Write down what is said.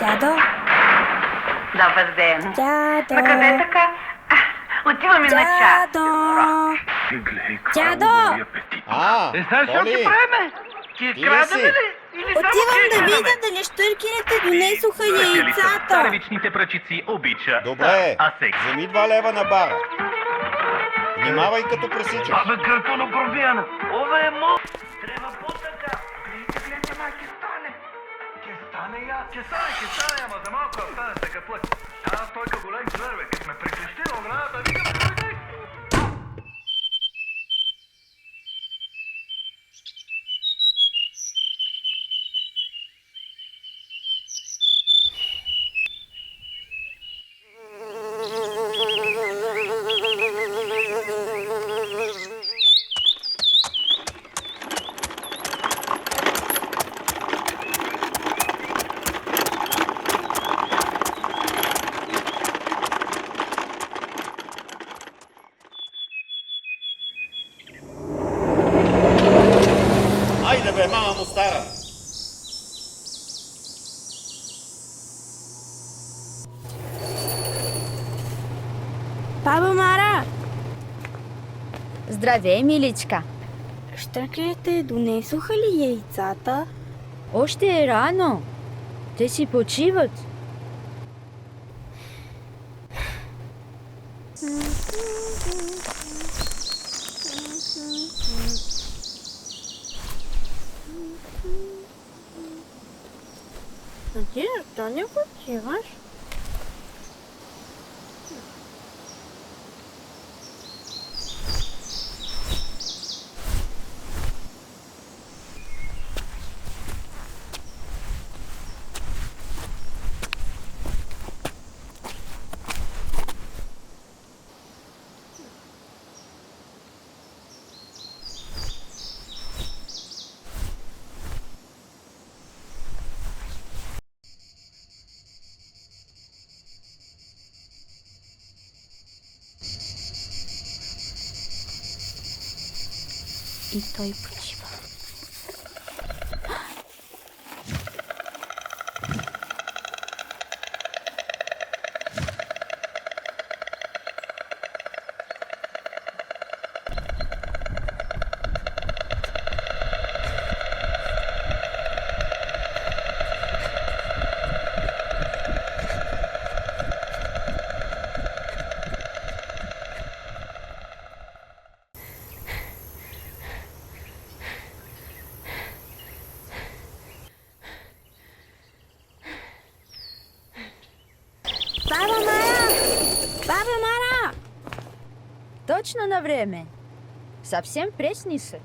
Дядо? Добър ден. Дядо? Накъде така? Отиваме на час. Дядо? Дядо? Знаеш какво Коли? ще правим? Ще Ти изкрадаме ли си? ли? Или само Отивам ще да изкрадаме? видя дали щуркините донесоха яйцата. Царевичните пръчици обича. Добре, А сега? вземи 2 лева на бара. Внимавай като пресичаш. Абе, като на пробияна. Ова е мо. Трябва по-така. Гледайте, май, ще стане. Ще стане, я. Ще стане, ама за малко остане така път. Аз той като голем зверь, бе. Като сме приклещи на оградата, викам, дойде. Айде бе, мама му стара. Баба Мара, Здравей, миличка. щуркините донесоха ли яйцата? Още е рано. Те си почиват. Ти защо не почиваш? И той почива. Баба Мара! Баба Мара! Точно на време. Съвсем пресни са.